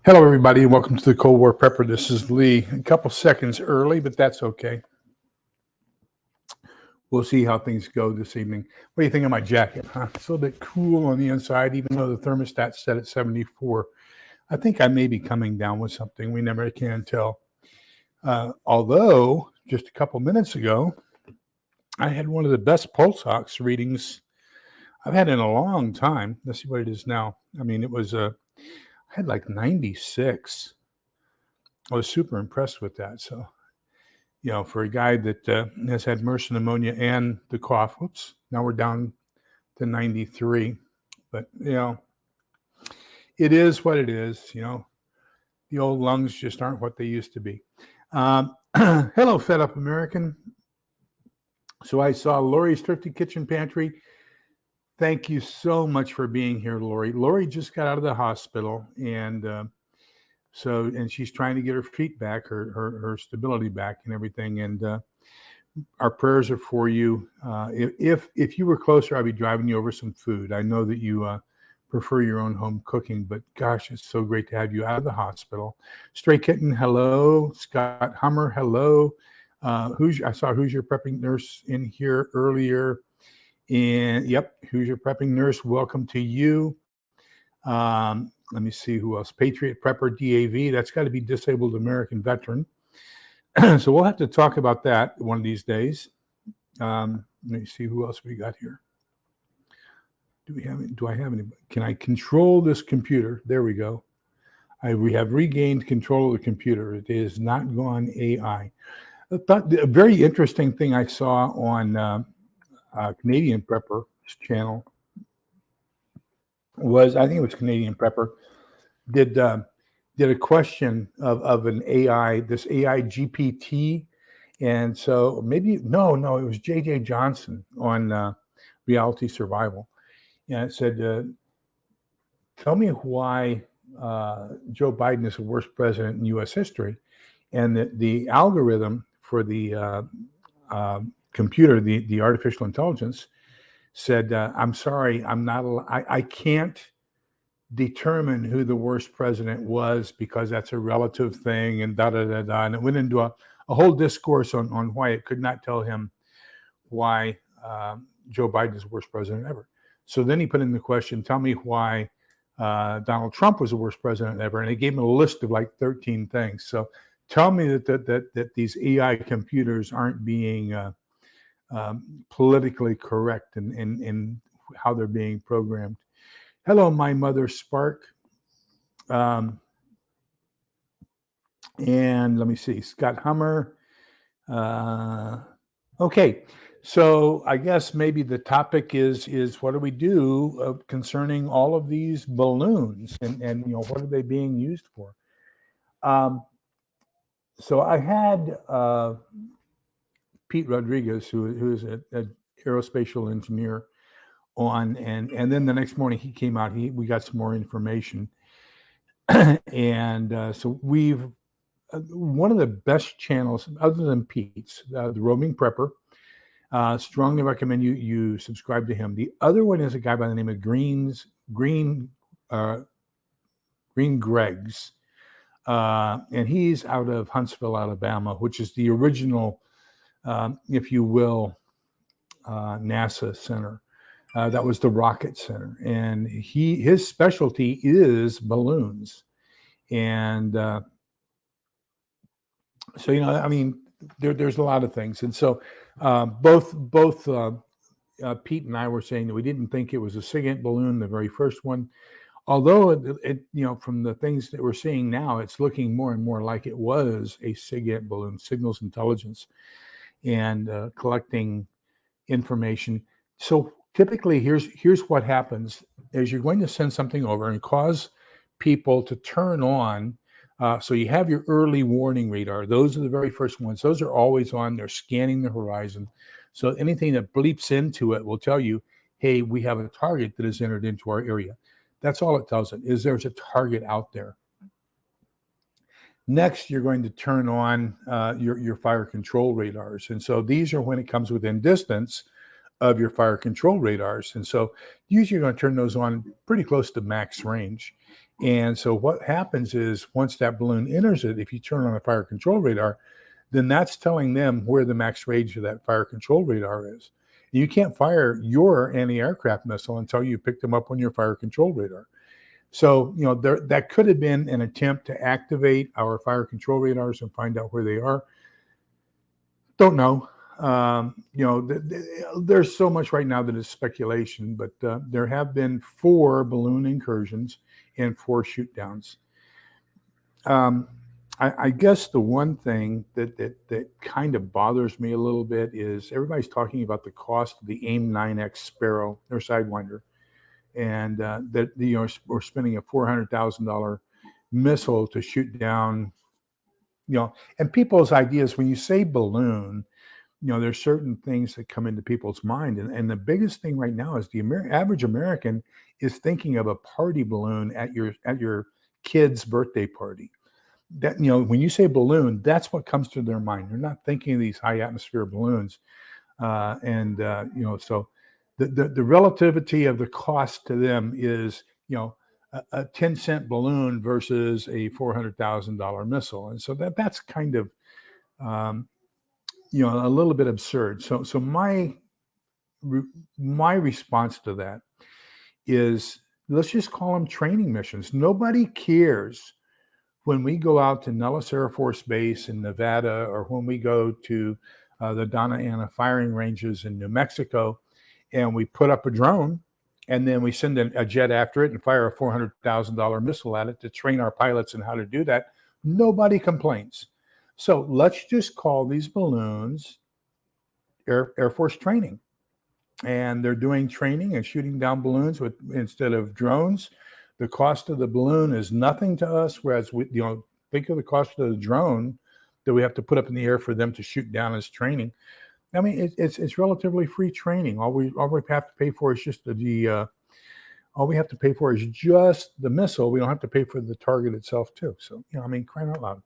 Hello, everybody, and welcome to the Cold War Prepper. This is Lee. A couple seconds early, but that's okay. We'll see how things go this evening. What do you think of my jacket? Huh? It's a little bit cool on the inside, even though the thermostat's set at 74. I think I may be coming down with something. We never can tell. Although, just a couple minutes ago, I had one of the best pulse ox readings I've had in a long time. Let's see what it is now. I mean, it was I had like 96. I was super impressed with that. So, for a guy that has had MRSA pneumonia and the cough, now we're down to 93. But, it is what it is. The old lungs just aren't what they used to be. Hello, Fed Up American. So I saw Lori's Thrifty Kitchen Pantry. Thank you so much for being here, Lori. Lori just got out of the hospital, and and she's trying to get her feet back, her stability back and everything. And our prayers are for you. If you were closer, I'd be driving you over some food. I know that you prefer your own home cooking, but gosh, it's so great to have you out of the hospital. Stray Kitten, hello. Scott Hummer, hello. I saw Who's Your Prepping Nurse in here earlier. And yep, Who's Your Prepping Nurse? Welcome to you. Let me see who else. Patriot Prepper DAV. That's got to be Disabled American Veteran. So we'll have to talk about that one of these days. Let me see who else we got here. Do I have any? Can I control this computer? There we go. We have regained control of the computer. It is not gone AI. A very interesting thing I saw on Canadian Prepper's channel was, I think it was Canadian Prepper, did a question of an AI, this AI GPT. And so maybe, no, it was JJ Johnson on Reality Survival. And it said, tell me why Joe Biden is the worst president in U.S. history. And the algorithm for the computer, the artificial intelligence, said, I'm sorry, I can't determine who the worst president was because that's a relative thing, and da-da-da-da. And it went into a whole discourse on why it could not tell him why Joe Biden is the worst president ever. So then he put in the question, tell me why Donald Trump was the worst president ever. And he gave him a list of like 13 things. So tell me that these AI computers aren't being politically correct in how they're being programmed. Hello, my mother, Spark. And let me see, Scott Hummer. Okay, so I guess maybe the topic is what do we do concerning all of these balloons and what are they being used for? So I had Pete Rodriguez, who is an aerospatial engineer, on, and then the next morning he came out. We got some more information, and so we've one of the best channels other than Pete's, the Roaming Prepper. Strongly recommend you subscribe to him. The other one is a guy by the name of Green Greggs, and he's out of Huntsville, Alabama, which is the original, if you will, NASA center. That was the rocket center, and his specialty is balloons. And so I mean, there's a lot of things. And so both Pete and I were saying that we didn't think it was a SIGINT balloon, the very first one, although it from the things that we're seeing now, it's looking more and more like it was a SIGINT balloon, signals intelligence, and collecting information. So typically, here's what happens is you're going to send something over and cause people to turn on. So you have your early warning radar. Those are the very first ones. Those are always on. They're scanning the horizon. So anything that bleeps into it will tell you, hey, we have a target that has entered into our area. That's all it tells it, is there's a target out there. Next, you're going to turn on your fire control radars. And so these are when it comes within distance of your fire control radars. And so usually you're going to turn those on pretty close to max range. And so what happens is once that balloon enters it, if you turn on a fire control radar, then that's telling them where the max range of that fire control radar is. You can't fire your anti-aircraft missile until you pick them up on your fire control radar. So, that could have been an attempt to activate our fire control radars and find out where they are. Don't know. There's so much right now that is speculation, but there have been 4 balloon incursions and 4 shoot downs. I guess the one thing that kind of bothers me a little bit is everybody's talking about the cost of the AIM-9X Sparrow or Sidewinder, and that we're spending a $400,000 missile to shoot down. And people's ideas when you say balloon, there's certain things that come into people's mind, and the biggest thing right now is the average American is thinking of a party balloon at your kid's birthday party. That when you say balloon, that's what comes to their mind. They're not thinking of these high atmosphere balloons, so the relativity of the cost to them is a 10-cent balloon versus a $400,000 missile, and so that's kind of a little bit absurd. So my response to that is, let's just call them training missions. Nobody cares when we go out to Nellis Air Force Base in Nevada, or when we go to the Donna Ana firing ranges in New Mexico, and we put up a drone, and then we send a jet after it and fire a $400,000 missile at it to train our pilots in how to do that. Nobody complains. So let's just call these balloons Air Force training. And they're doing training and shooting down balloons instead of drones. The cost of the balloon is nothing to us, whereas think of the cost of the drone that we have to put up in the air for them to shoot down as training. I mean, it's relatively free training. All we have to pay for is just all we have to pay for is just the missile. We don't have to pay for the target itself too. So, crying out loud.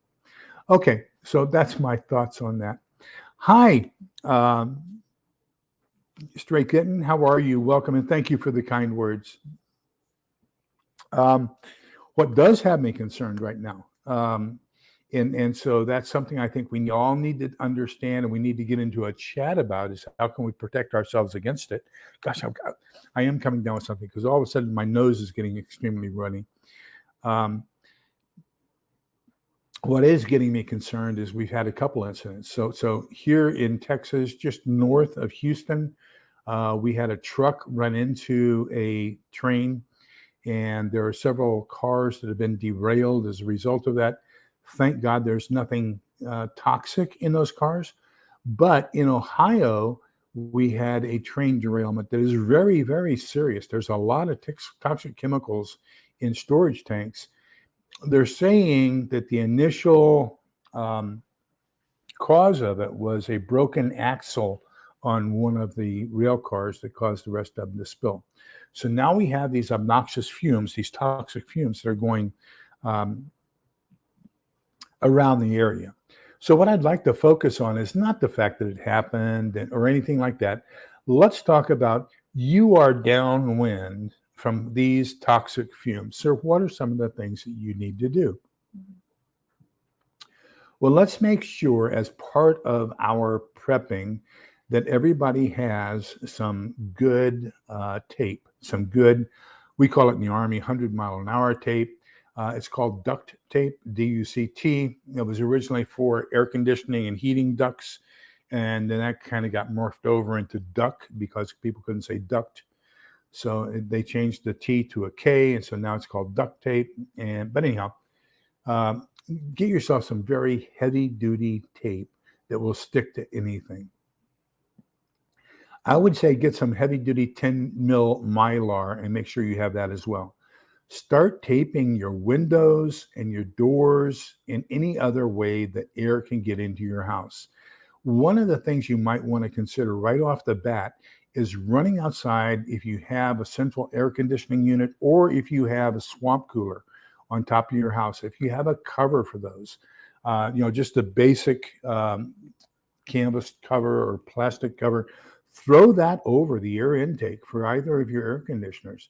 Okay, so that's my thoughts on that. Hi, Stray Kitten, how are you? Welcome, and thank you for the kind words. What does have me concerned right now, and so that's something I think we all need to understand, and we need to get into a chat about, is how can we protect ourselves against it? Gosh, I am coming down with something because all of a sudden my nose is getting extremely runny. What is getting me concerned is we've had a couple incidents. So here in Texas, just north of Houston, we had a truck run into a train, and there are several cars that have been derailed as a result of that. Thank God there's nothing toxic in those cars. But in Ohio, we had a train derailment that is very, very serious. There's a lot of toxic chemicals in storage tanks. They're saying that the initial cause of it was a broken axle on one of the rail cars that caused the rest of them to spill. So now we have these obnoxious fumes, these toxic fumes that are going around the area. So what I'd like to focus on is not the fact that it happened or anything like that. Let's talk about, you are downwind from these toxic fumes. So what are some of the things that you need to do? Well, let's make sure as part of our prepping that everybody has some good tape, some good, we call it in the Army 100-mile-an-hour tape. It's called duct tape, D-U-C-T. It was originally for air conditioning and heating ducts, and then that kind of got morphed over into duck because people couldn't say duct. So they changed the T to a K, and so now it's called duct tape. But anyhow, get yourself some very heavy-duty tape that will stick to anything. I would say get some heavy-duty 10-mil Mylar and make sure you have that as well. Start taping your windows and your doors in any other way that air can get into your house. One of the things you might want to consider right off the bat is running outside if you have a central air conditioning unit, or if you have a swamp cooler on top of your house. If you have a cover for those, just a basic canvas cover or plastic cover, throw that over the air intake for either of your air conditioners.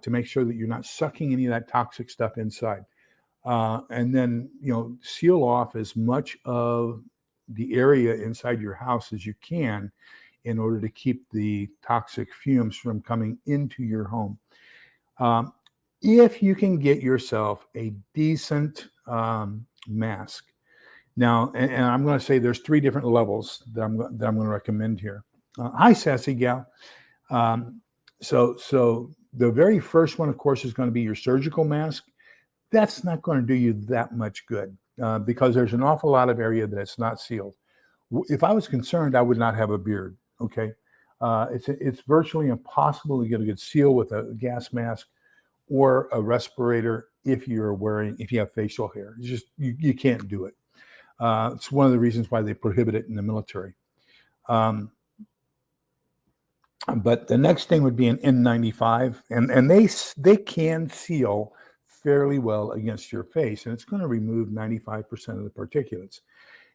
to make sure that you're not sucking any of that toxic stuff inside. And then, seal off as much of the area inside your house as you can in order to keep the toxic fumes from coming into your home. If you can get yourself a decent mask. Now, and I'm going to say there's 3 different levels that I'm going to recommend here. Hi, Sassy Gal. So the very first one, of course, is going to be your surgical mask. That's not going to do you that much good because there's an awful lot of area that it's not sealed. If I was concerned, I would not have a beard. Okay, it's virtually impossible to get a good seal with a gas mask or a respirator if you have facial hair. It's just you can't do it. It's one of the reasons why they prohibit it in the military. But the next thing would be an N95, and they can seal fairly well against your face, and it's going to remove 95% of the particulates.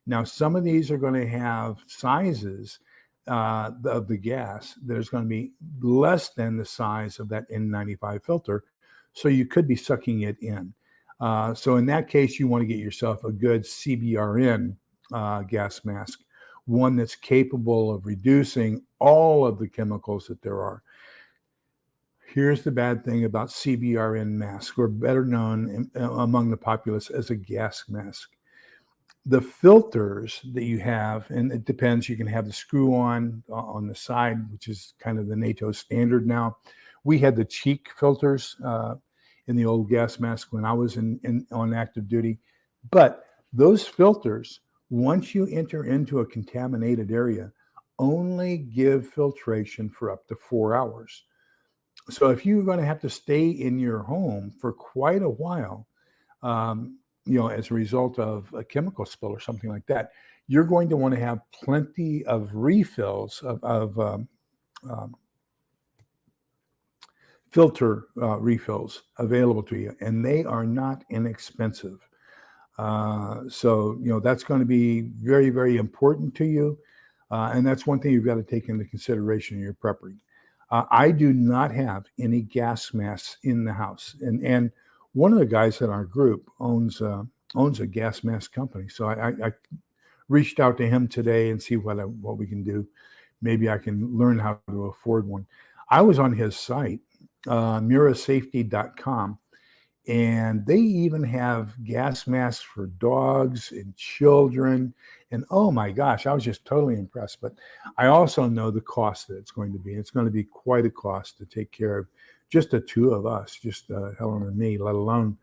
Now, some of these are going to have sizes of the gas that is going to be less than the size of that N95 filter, so you could be sucking it in. So in that case, you want to get yourself a good CBRN gas mask, one that's capable of reducing all of the chemicals that there are. Here's the bad thing about CBRN masks, or better known among the populace as a gas mask. The filters that you have, and it depends, you can have the screw on the side, which is kind of the NATO standard now. We had the cheek filters in the old gas mask when I was on active duty. But those filters, once you enter into a contaminated area, only give filtration for up to 4 hours. So if you're going to have to stay in your home for quite a while, as a result of a chemical spill or something like that, you're going to want to have plenty of refills of filter refills available to you, and they are not inexpensive. So that's going to be very, very important to you, and that's one thing you've got to take into consideration in your prepping. I do not have any gas masks in the house, and one of the guys in our group owns a gas mask company. So I reached out to him today and see what we can do. Maybe I can learn how to afford one. I was on his site, mirasafety.com, and they even have gas masks for dogs and children. And oh my gosh, I was just totally impressed. But I also know the cost that it's going to be. It's going to be quite a cost to take care of just the 2 of us, just Helen and me, let alone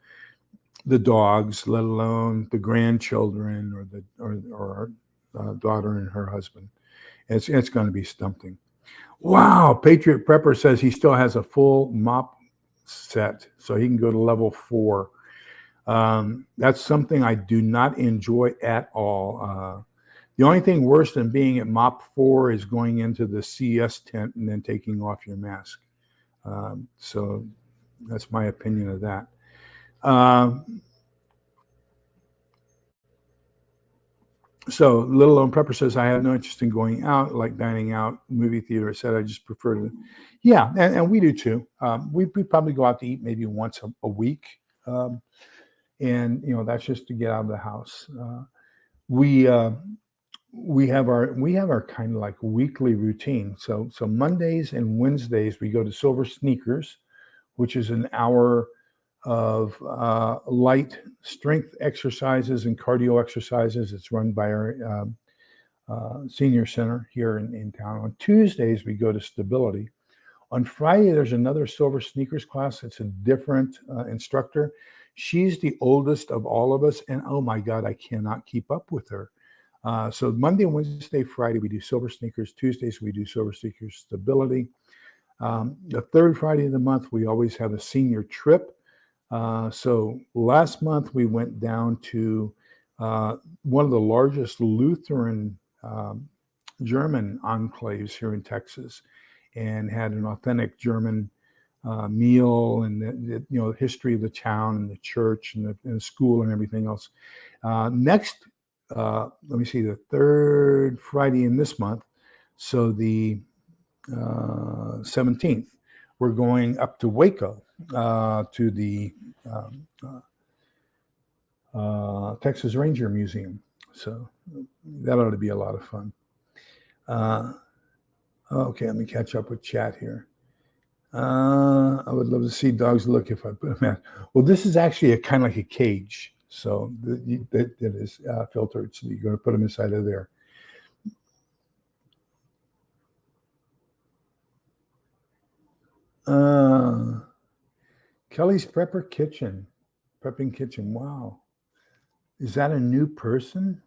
the dogs, let alone the grandchildren or our daughter and her husband. It's going to be something. Wow, Patriot Prepper says he still has a full mop set, so he can go to level 4. That's something I do not enjoy at all. The only thing worse than being at mop 4 is going into the CS tent and then taking off your mask. So that's my opinion of that. So Little Lone Prepper says, I have no interest in going out, like dining out, movie theater, etc. I just prefer to, yeah, and we do too. We probably go out to eat maybe once a week. And, that's just to get out of the house. We have our kind of like weekly routine. So Mondays and Wednesdays, we go to Silver Sneakers, which is an hour of light strength exercises and cardio exercises. It's run by our senior center here in town. On Tuesdays, we go to Stability. On Friday, there's another Silver Sneakers class. It's a different instructor. She's the oldest of all of us, and oh my God, I cannot keep up with her. So Monday, Wednesday, Friday, we do Silver Sneakers. Tuesdays, we do Silver Sneakers Stability. The third Friday of the month, we always have a senior trip. So last month, we went down to one of the largest Lutheran German enclaves here in Texas, and had an authentic German meal, and the history of the town and the church and the school and everything else. Next, let me see, the third Friday in this month, so the 17th, we're going up to Waco to the Texas Ranger Museum. So that ought to be a lot of fun. Okay, let me catch up with chat here. I would love to see dogs look if I put them in. Well, this is actually a kind of like a cage. So that is filtered. So you're going to put them inside of there. Kelly's Prepping Kitchen. Wow. Is that a new person?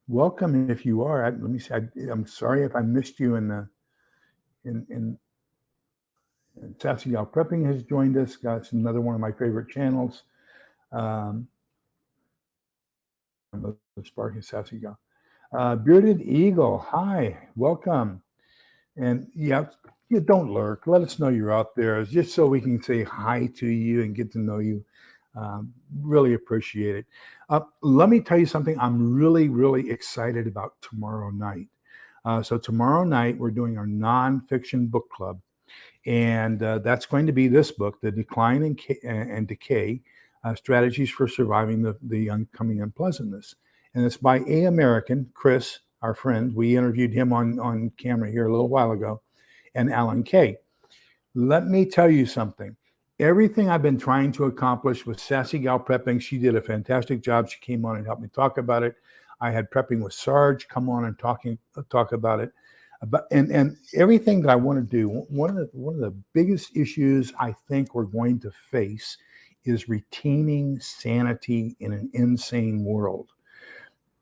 Welcome if you are. Let me see. I'm sorry if I missed you in Sassy Gal Prepping has joined us. That's another one of my favorite channels. Sparking Sassy Gal. Bearded Eagle. Hi. Welcome. And yeah, don't lurk. Let us know you're out there, just so we can say hi to you and get to know you. Really appreciate it. Let me tell you something. I'm really, really excited about tomorrow night. So tomorrow night, we're doing our nonfiction book club. And that's going to be this book, The Decline and Decay, Strategies for Surviving the Oncoming Unpleasantness. And it's by an American, Chris, our friend. We interviewed him on camera here a little while ago, and Alan Kay. Let me tell you something. Everything I've been trying to accomplish with Sassy Gal Prepping, she did a fantastic job. She came on and helped me talk about it. I had Prepping with Sarge come on and talk about it. And everything that I want to do, one of the biggest issues I think we're going to face is retaining sanity in an insane world.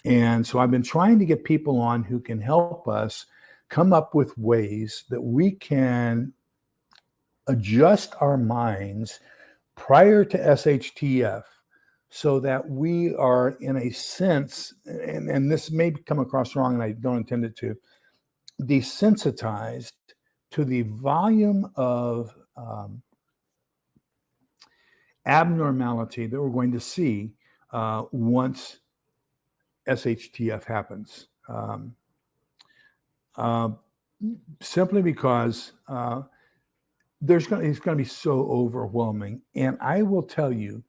And so I've been trying to get people on who can help us come up with ways that we can adjust our minds prior to SHTF so that we are, in a sense, and this may come across wrong and I don't intend it to, desensitized to the volume of abnormality that we're going to see once SHTF happens. Simply because it's going to be so overwhelming. And I will tell you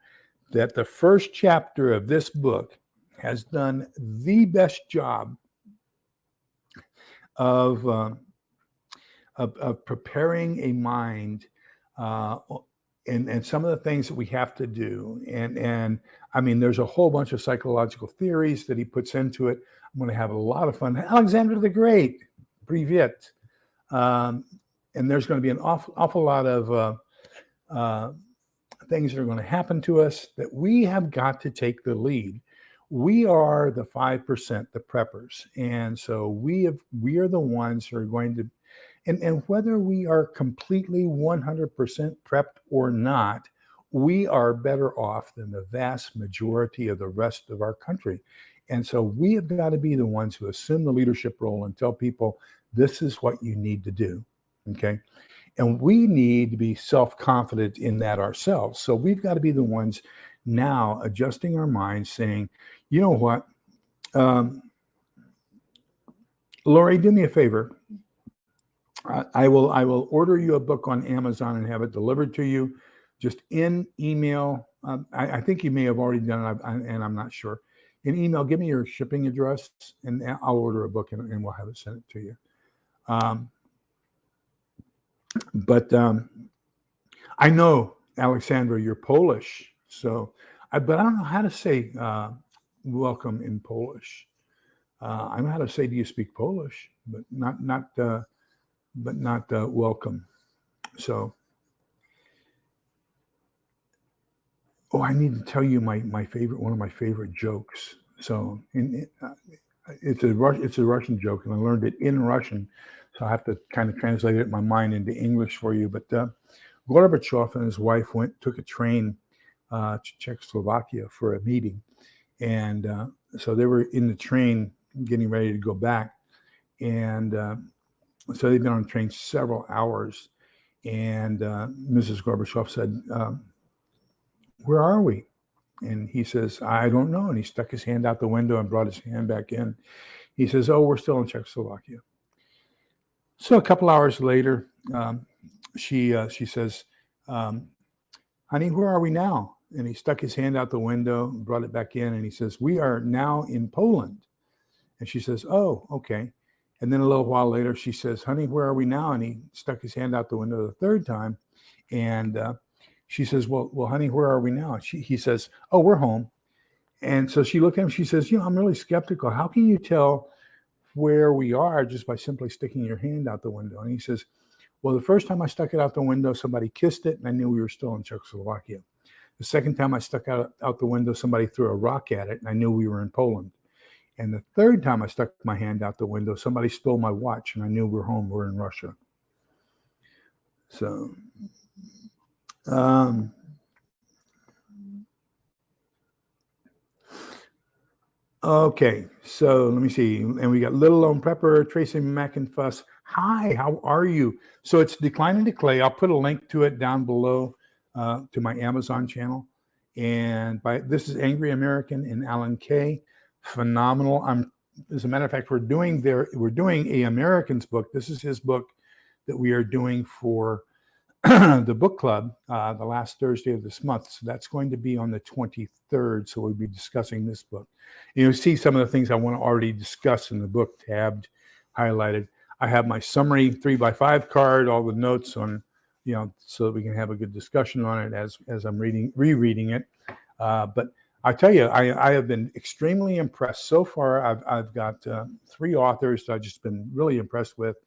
that the first chapter of this book has done the best job of preparing a mind and some of the things that we have to do. And I mean, there's a whole bunch of psychological theories that he puts into it. I'm going to have a lot of fun. Alexander the Great, Privyet. And there's going to be an awful lot of things that are going to happen to us that we have got to take the lead. We are the 5%, the preppers. And so we are the ones who are going to, and whether we are completely 100% prepped or not, we are better off than the vast majority of the rest of our country. And so we have got to be the ones who assume the leadership role and tell people, this is what you need to do. Okay. And we need to be self-confident in that ourselves. So we've got to be the ones now adjusting our minds, saying, you know what, Lori, do me a favor. I will order you a book on Amazon and have it delivered to you, just in email. I think you may have already done it, and I'm not sure. In email, give me your shipping address, and I'll order a book, and we'll have it sent to you. But I know, Alexandra, you're Polish, so but I don't know how to say welcome in Polish. I know how to say, do you speak Polish, but not welcome. So, I need to tell you my favorite, one of my favorite jokes. So, it's a Russian joke, and I learned it in Russian, so I have to kind of translate it in my mind into English for you. But Gorbachev and his wife took a train to Czechoslovakia for a meeting, and so they were in the train getting ready to go back, and so they've been on the train several hours, and Mrs. Gorbachev said, "Where are we?" And he says, "I don't know." And he stuck his hand out the window and brought his hand back in. He says, "Oh, we're still in Czechoslovakia." So a couple hours later, she says, honey, where are we now? And he stuck his hand out the window and brought it back in. And he says, we are now in Poland. And she says, oh, okay. And then a little while later, she says, honey, where are we now? And he stuck his hand out the window the third time. And she says, well, honey, where are we now? He says, oh, we're home. And so she looked at him. She says, I'm really skeptical. How can you tell where we are just by simply sticking your hand out the window? And he says, well, the first time I stuck it out the window, somebody kissed it, and I knew we were still in Czechoslovakia. The second time I stuck out the window, somebody threw a rock at it, and I knew we were in Poland. And the third time I stuck my hand out the window, somebody stole my watch, and I knew we're home. We're in Russia. So, okay, so let me see. And we got Little Lone Pepper, Tracy McInfuss. Hi, how are you? So it's Decline into Clay. I'll put a link to it down below to my Amazon channel. And this is Angry American and Alan Kay. Phenomenal. As a matter of fact, we're doing a Americans book. This is his book that we are doing for the book club the last Thursday of this month. So that's going to be on the 23rd. So we'll be discussing this book. You'll see some of the things I want to already discuss in the book, tabbed, highlighted. I have my summary 3x5 card, all the notes on, so that we can have a good discussion on it as I'm rereading it. But I tell you, I have been extremely impressed so far. I've got 3 authors that I've just been really impressed with.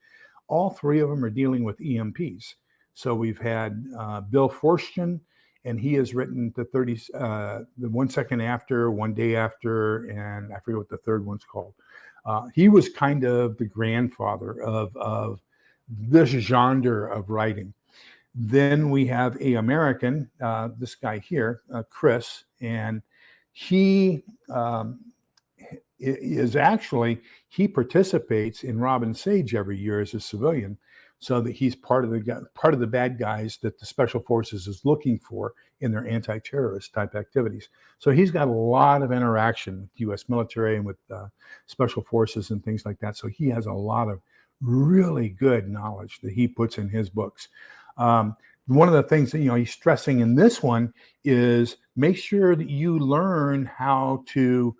All 3 of them are dealing with EMPs. So we've had Bill Forstchen, and he has written the 1 second after, 1 day after, and I forget what the third one's called. He was kind of the grandfather of this genre of writing. Then we have a American, this guy here, Chris, and he he participates in Robin Sage every year as a civilian, so that he's part of the bad guys that the Special Forces is looking for in their anti-terrorist type activities. So he's got a lot of interaction with U.S. military and with Special Forces and things like that. So he has a lot of really good knowledge that he puts in his books. One of the things that he's stressing in this one is make sure that you learn how to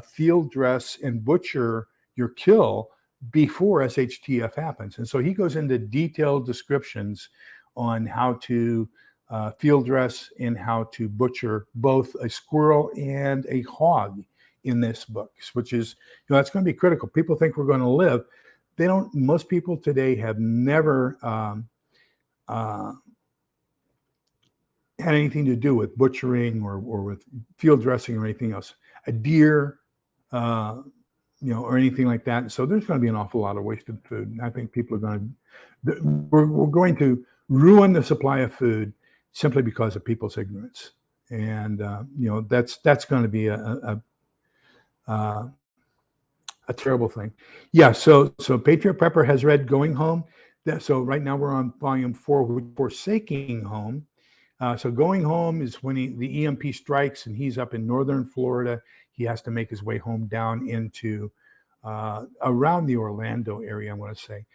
field dress and butcher your kill before SHTF happens. And so he goes into detailed descriptions on how to field dress and how to butcher both a squirrel and a hog in this book, which is, that's going to be critical. People think we're going to live. They don't. Most people today have never had anything to do with butchering or with field dressing or anything else. A deer, or anything like that. So there's going to be an awful lot of wasted food. And I think people are we're going to ruin the supply of food simply because of people's ignorance. And, that's going to be a terrible thing. Yeah. So Patriot Prepper has read Going Home. So right now we're on volume 4, Forsaking Home. So Going Home is when the EMP strikes and he's up in northern Florida. He has to make his way home down into around the Orlando area, I want to say.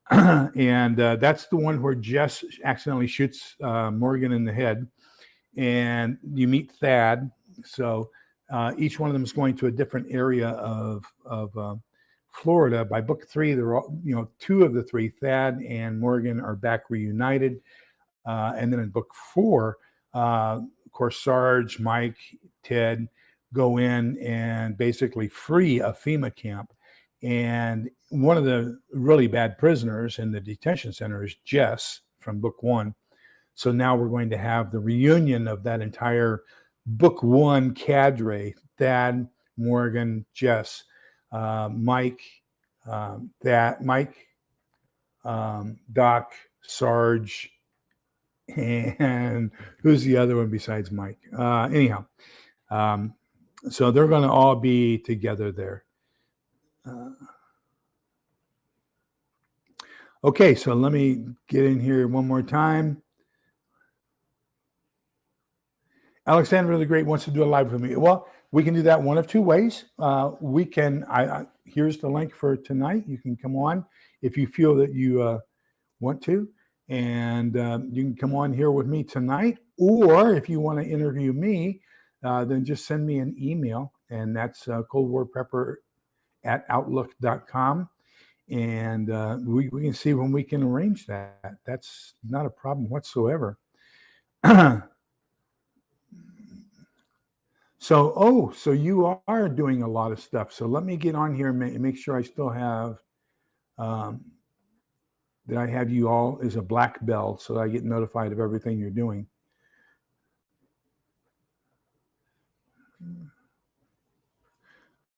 And that's the one where Jess accidentally shoots Morgan in the head. And you meet Thad. So each one of them is going to a different area of Florida. By book 3, they're all, 2 of the 3, Thad and Morgan, are back reunited. And then in book 4, of course, Sarge, Mike, Ted go in and basically free a FEMA camp. And one of the really bad prisoners in the detention center is Jess from book 1. So now we're going to have the reunion of that entire book 1 cadre: Thad, Morgan, Jess, Mike, Doc, Sarge, and who's the other one besides Mike? Anyhow, so they're going to all be together there. Okay, so let me get in here one more time. Alexander the Great wants to do a live with me. Well, we can do that one of 2 ways. We can, here's the link for tonight. You can come on if you feel that you want to. And you can come on here with me tonight, or if you want to interview me, then just send me an email, and that's coldwarprepper@outlook.com. And we can see when we can arrange that. That's not a problem whatsoever. So you are doing a lot of stuff. So let me get on here and make sure I still have that I have you all as a black belt, so I get notified of everything you're doing.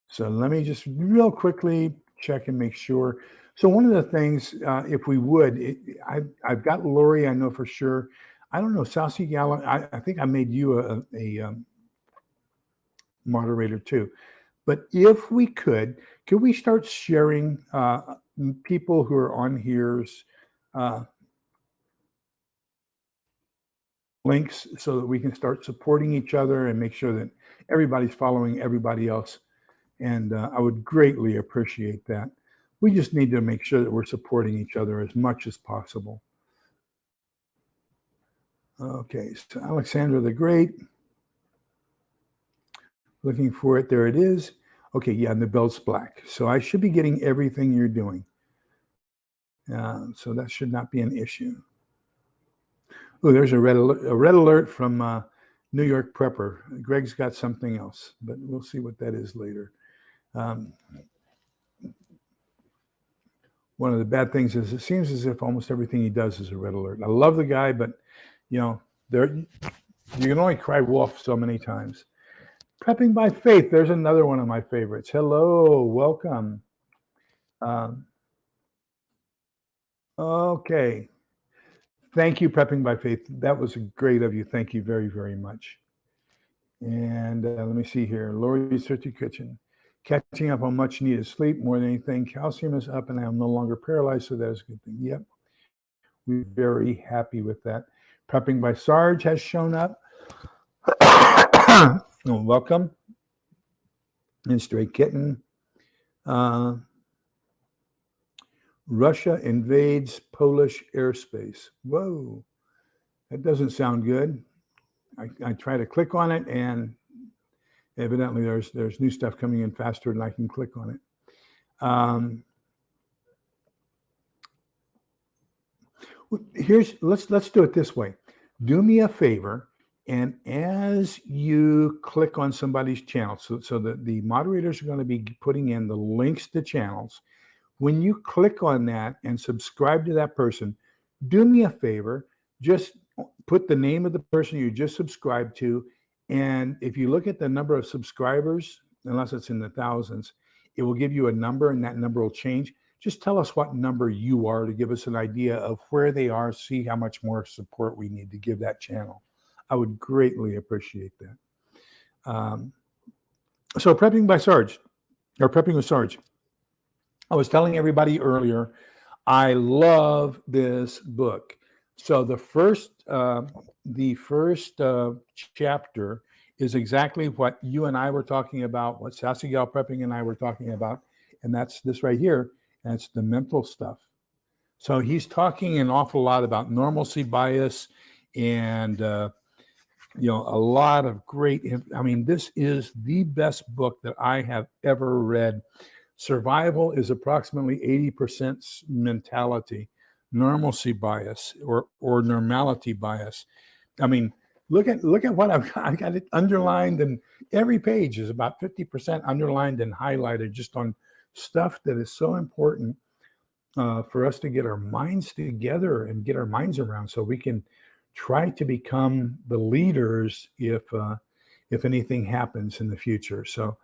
So let me just real quickly check and make sure. So one of the things, if we would, I've got Lori, I know for sure. I don't know, Saucy Gala, I think I made you a moderator too. But if we could we start sharing people who are on here's links so that we can start supporting each other and make sure that everybody's following everybody else. And I would greatly appreciate that. We just need to make sure that we're supporting each other as much as possible. Okay, so Alexandra the Great. Looking for it. There it is. Okay, yeah, and the belt's black. So I should be getting everything you're doing. So that should not be an issue. Oh, there's a red alert from New York Prepper. Greg's got something else, but we'll see what that is later. One of the bad things is it seems as if almost everything he does is a red alert. I love the guy, but you can only cry wolf so many times. Prepping by Faith. There's another one of my favorites. Hello, welcome. Okay. Thank you, Prepping by Faith. That was great of you. Thank you very, very much. And let me see here. Lori's Dirty Kitchen. Catching up on much needed sleep more than anything. Calcium is up and I'm no longer paralyzed, so that is a good thing. Yep. We're very happy with that. Prepping by Sarge has shown up. Welcome. And Stray Kitten. Russia invades Polish airspace. Whoa. That doesn't sound good. I try to click on it, and evidently there's new stuff coming in faster than I can click on it. Let's do it this way. Do me a favor, and as you click on somebody's channel, so that the moderators are going to be putting in the links to channels. When you click on that and subscribe to that person, do me a favor, just put the name of the person you just subscribed to. And if you look at the number of subscribers, unless it's in the thousands, it will give you a number and that number will change. Just tell us what number you are to give us an idea of where they are, see how much more support we need to give that channel. I would greatly appreciate that. So Prepping by Sarge, or Prepping with Sarge. I was telling everybody earlier, I love this book. So the first chapter is exactly what you and I were talking about, what Sassy Gal Prepping and I were talking about, and that's this right here. That's the mental stuff. So he's talking an awful lot about normalcy bias and a lot of great. I mean, this is the best book that I have ever read. Survival is approximately 80% mentality, normalcy bias or normality bias. I mean, look at what I got it underlined, and every page is about 50% underlined and highlighted just on stuff that is so important for us to get our minds together and get our minds around, so we can try to become the leaders if anything happens in the future. So,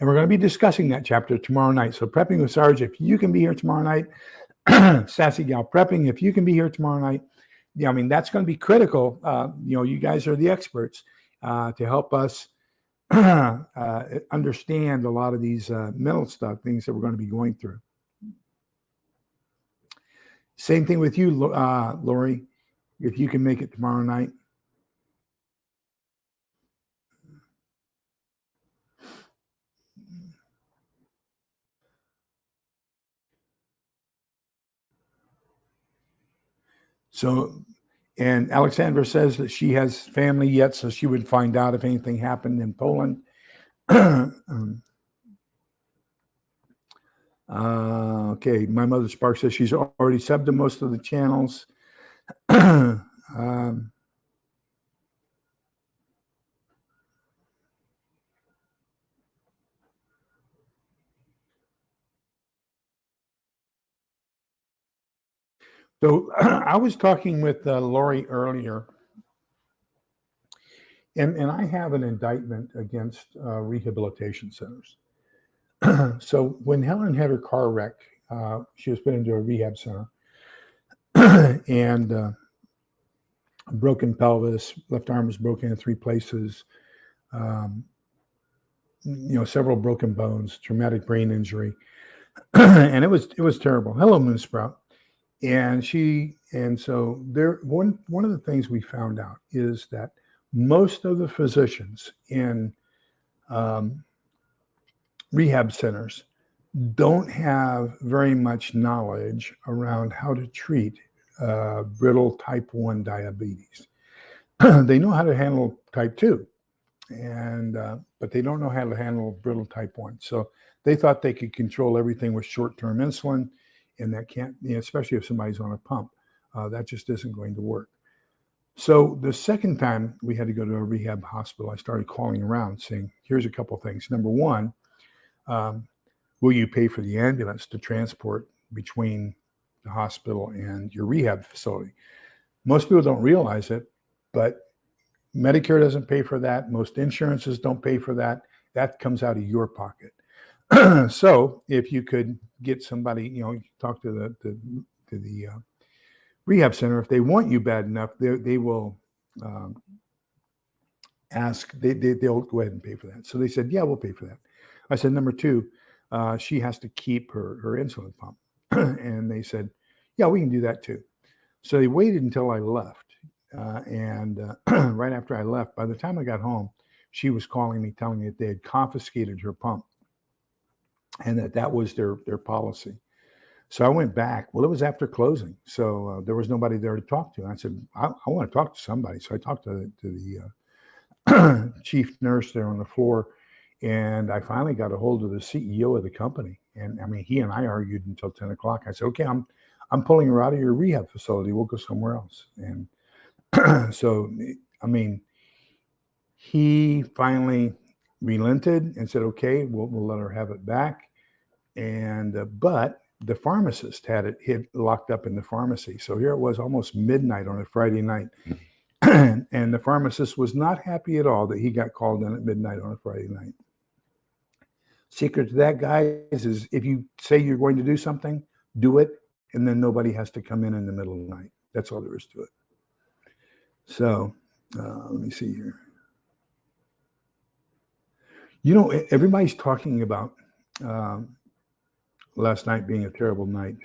and we're going to be discussing that chapter tomorrow night. So Prepping with Sarge, if you can be here tomorrow night, Sassy Gal Prepping, if you can be here tomorrow night, I mean, that's going to be critical. You guys are the experts to help us understand a lot of these mental stuff, things that we're going to be going through. Same thing with you, Lori, if you can make it tomorrow night. So, and Alexandra says that she has family yet, so she would find out if anything happened in Poland. Okay, my mother Spark says she's already subbed to most of the channels. So I was talking with Lori earlier, and I have an indictment against rehabilitation centers. So when Helen had her car wreck, she was put into a rehab center, and broken pelvis, left arm was broken in 3 places, several broken bones, traumatic brain injury, and it was terrible. Hello, Moonsprout. And so there, one of the things we found out is that most of the physicians in rehab centers don't have very much knowledge around how to treat brittle type 1 diabetes. They know how to handle type 2, but they don't know how to handle brittle type 1. So they thought they could control everything with short-term insulin, and that can't, especially if somebody's on a pump, that just isn't going to work. So the second time we had to go to a rehab hospital, I started calling around saying, here's a couple things. Number one, will you pay for the ambulance to transport between the hospital and your rehab facility? Most people don't realize it, but Medicare doesn't pay for that. Most insurances don't pay for that. That comes out of your pocket. So if you could get somebody, talk to the rehab center, if they want you bad enough, they will ask. They'll go ahead and pay for that. So they said, yeah, we'll pay for that. I said, number two, she has to keep her insulin pump, and they said, yeah, we can do that too. So they waited until I left. And right after I left, by the time I got home, she was calling me, telling me that they had confiscated her pump and that was their policy. So I went back. Well, it was after closing. So there was nobody there to talk to. And I said, I want to talk to somebody. So I talked to the chief nurse there on the floor. And I finally got a hold of the CEO of the company. And I mean, he and I argued until 10 o'clock. I said, okay, I'm pulling her out of your rehab facility. We'll go somewhere else. And so, I mean, he finally relented and said, okay, we'll let her have it back. And, but the pharmacist had it locked up in the pharmacy. So here it was almost midnight on a Friday night. And the pharmacist was not happy at all that he got called in at midnight on a Friday night. Secret to that, guys, is if you say you're going to do something, do it. And then nobody has to come in the middle of the night. That's all there is to it. So let me see here. Everybody's talking about last night being a terrible night.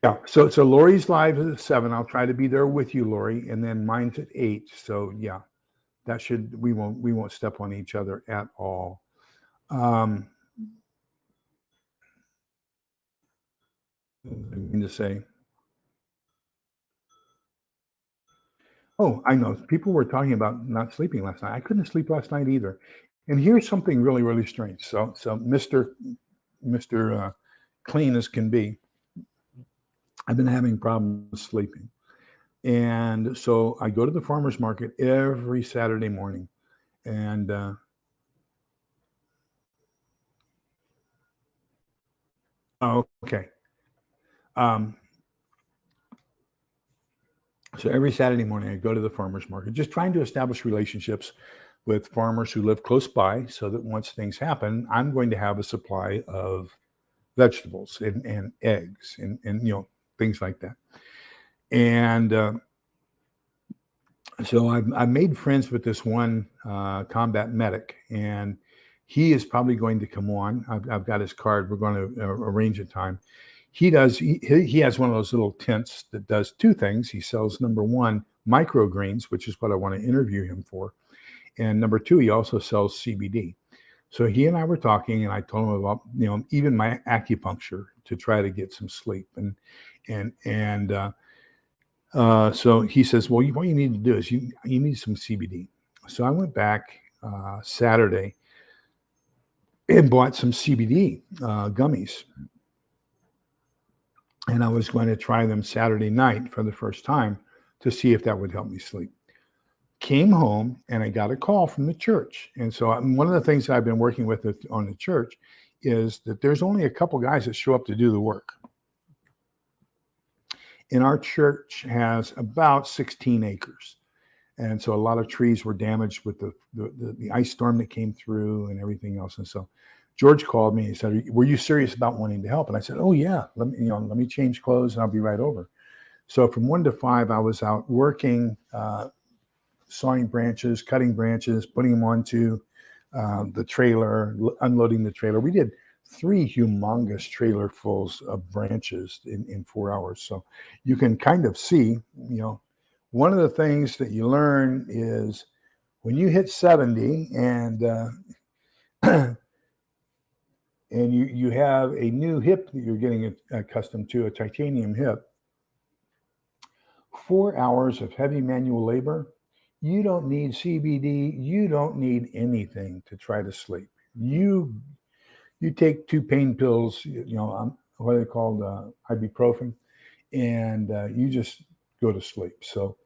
Yeah, so Lori's live at 7. I'll try to be there with you, Lori, and then mine's at 8. So yeah, we won't step on each other at all. To say. Oh, I know. People were talking about not sleeping last night. I couldn't sleep last night either. And here's something really, really strange. So Mr. Clean as can be, I've been having problems sleeping. And so I go to the farmer's market every Saturday morning. And okay. So every Saturday morning, I go to the farmer's market, just trying to establish relationships with farmers who live close by so that once things happen, I'm going to have a supply of vegetables and eggs and things like that. And so I've made friends with this one combat medic, and he is probably going to come on. I've got his card. We're going to arrange a time. He has one of those little tents that does 2 things. He sells, number 1, microgreens, which is what I want to interview him for. And number 2, he also sells CBD. So he and I were talking, and I told him about, even my acupuncture to try to get some sleep. So he says, well, what you need to do is you need some CBD. So I went back Saturday and bought some CBD gummies. And I was going to try them Saturday night for the first time to see if that would help me sleep. Came home and I got a call from the church. And so one of the things that I've been working with on the church is that there's only a couple guys that show up to do the work. And our church has about 16 acres. And so a lot of trees were damaged with the ice storm that came through and everything else. And so George called me and he said, were you serious about wanting to help? And I said, oh yeah, let me change clothes and I'll be right over. So from 1 to 5, I was out working, sawing branches, cutting branches, putting them onto the trailer, unloading the trailer. We did 3 humongous trailerfuls of branches in 4 hours. So you can kind of see, one of the things that you learn is when you hit 70 and and you have a new hip that you're getting accustomed to, a titanium hip, 4 hours of heavy manual labor, you don't need CBD, you don't need anything to try to sleep. You take 2 pain pills, what are they called, ibuprofen, and you just go to sleep. So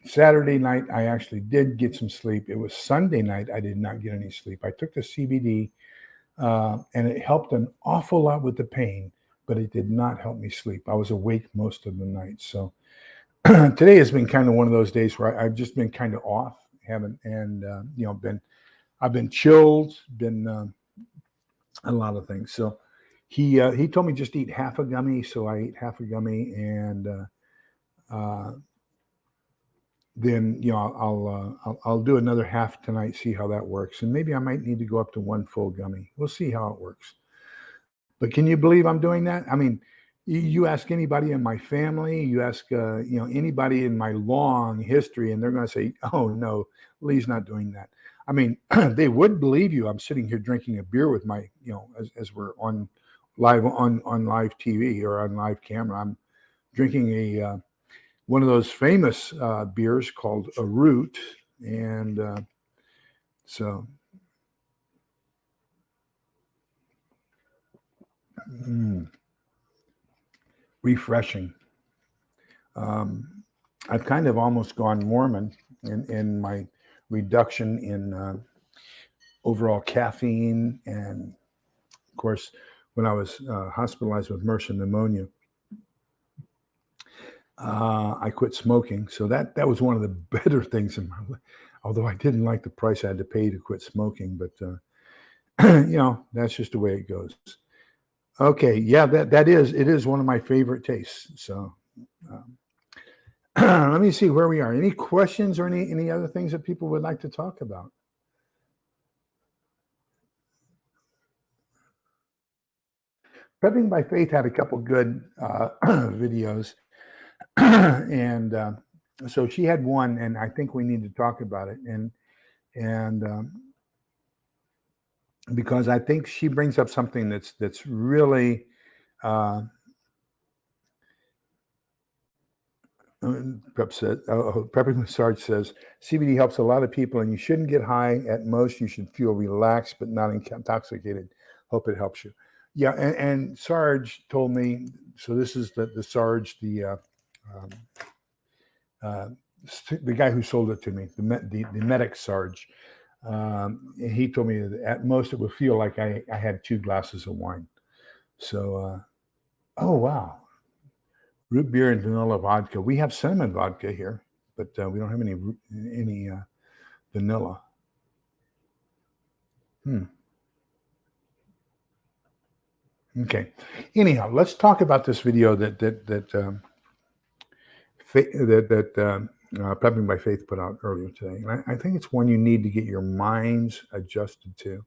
Saturday night, I actually did get some sleep. It was Sunday night, I did not get any sleep. I took the CBD, and it helped an awful lot with the pain, but it did not help me sleep. I was awake most of the night. So today has been kind of one of those days where I've just been kind of off, I've been chilled, been a lot of things. So he told me just eat half a gummy. So I ate half a gummy, and then I'll do another half tonight, see how that works, and maybe I might need to go up to 1 full gummy. We'll see how it works. But can you believe I'm doing that? I mean, you ask anybody in my family, you ask anybody in my long history, and they're going to say, "Oh no, Lee's not doing that." I mean, they would believe you. I'm sitting here drinking a beer with my, as we're on live TV or on live camera. I'm drinking a one of those famous beers called a Root, and so. Refreshing. I've kind of almost gone Mormon in my reduction in overall caffeine, and of course, when I was hospitalized with MRSA pneumonia, I quit smoking. So that was one of the better things in my life. Although I didn't like the price I had to pay to quit smoking, but that's just the way it goes. Okay, yeah, it is one of my favorite tastes. So let me see where we are. Any questions or any other things that people would like to talk about? Prepping by Faith had a couple good videos, and so she had one, and I think we need to talk about it, and because I think she brings up something that's really Prepping with Sarge says CBD helps a lot of people, and you shouldn't get high. At most, you should feel relaxed but not intoxicated. Hope it helps you. Yeah, and Sarge told me. So this is the Sarge, the guy who sold it to me, the medic Sarge. He told me that at most it would feel like I had 2 glasses of wine. So, oh wow. Root beer and vanilla vodka. We have cinnamon vodka here, but we don't have any vanilla. Okay. Anyhow, let's talk about this video that Prepping by Faith put out earlier today, and I think it's one you need to get your minds adjusted to,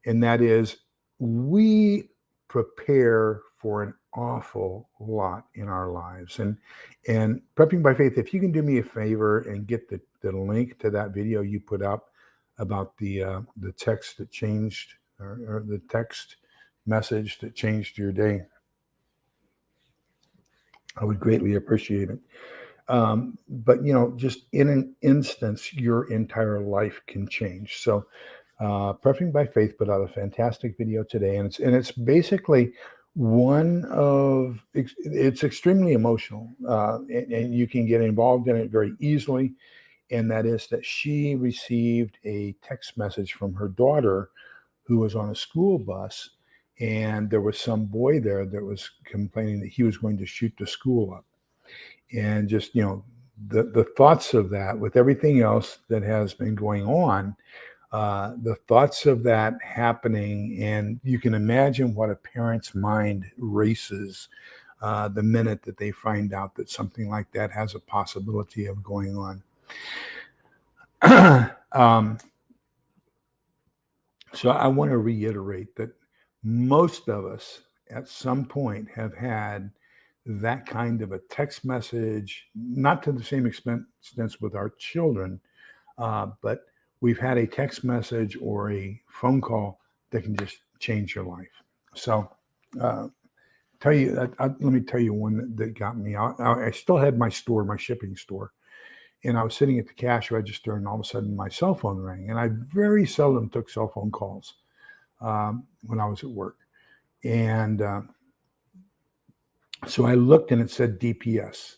and that is we prepare for an awful lot in our lives. And Prepping by Faith, if you can do me a favor and get the link to that video you put up, about the text that changed, or the text message that changed your day, I would greatly appreciate it. But just in an instance, your entire life can change. So, Prepping by Faith put out a fantastic video today, and it's basically it's extremely emotional, and you can get involved in it very easily. And that is that she received a text message from her daughter who was on a school bus, and there was some boy there that was complaining that he was going to shoot the school up. And just the thoughts of that, with everything else that has been going on, the thoughts of that happening, and you can imagine what a parent's mind races the minute that they find out that something like that has a possibility of going on. um, so I want to reiterate that most of us at some point have had that kind of a text message, not to the same extent with our children, but we've had a text message or a phone call that can just change your life. So, let me tell you one that got me. I still had my store, my shipping store, and I was sitting at the cash register, and all of a sudden my cell phone rang. And I very seldom took cell phone calls when I was at work. And so I looked, and it said DPS.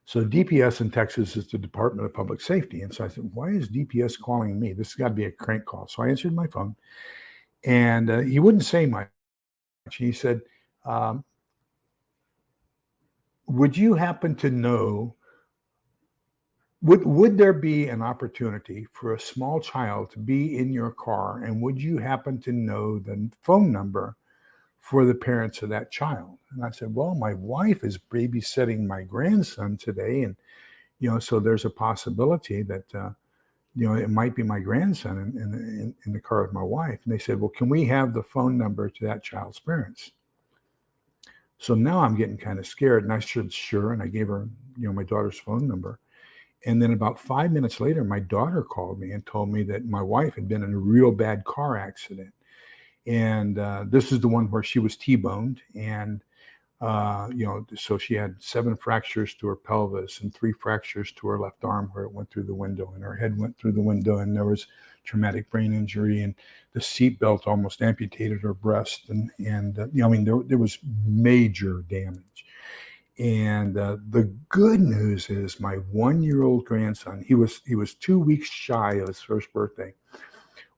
So DPS in Texas is the Department of Public Safety. And so I said, why is DPS calling me? This has got to be a crank call. So I answered my phone, and he wouldn't say much. He said, um, would you happen to know, would there be an opportunity for a small child to be in your car? And would you happen to know the phone number for the parents of that child? And I said, well, my wife is babysitting my grandson today. And so there's a possibility that, it might be my grandson in the car with my wife. And they said, well, can we have the phone number to that child's parents? So now I'm getting kind of scared. And I said, sure. And I gave her, my daughter's phone number. And then about 5 minutes later, my daughter called me and told me that my wife had been in a real bad car accident. And this is the one where she was T-boned. And so she had 7 fractures to her pelvis and 3 fractures to her left arm where it went through the window, and her head went through the window, and there was traumatic brain injury, and the seatbelt almost amputated her breast. And there was major damage. And the good news is my 1-year-old grandson, he was 2 weeks shy of his first birthday,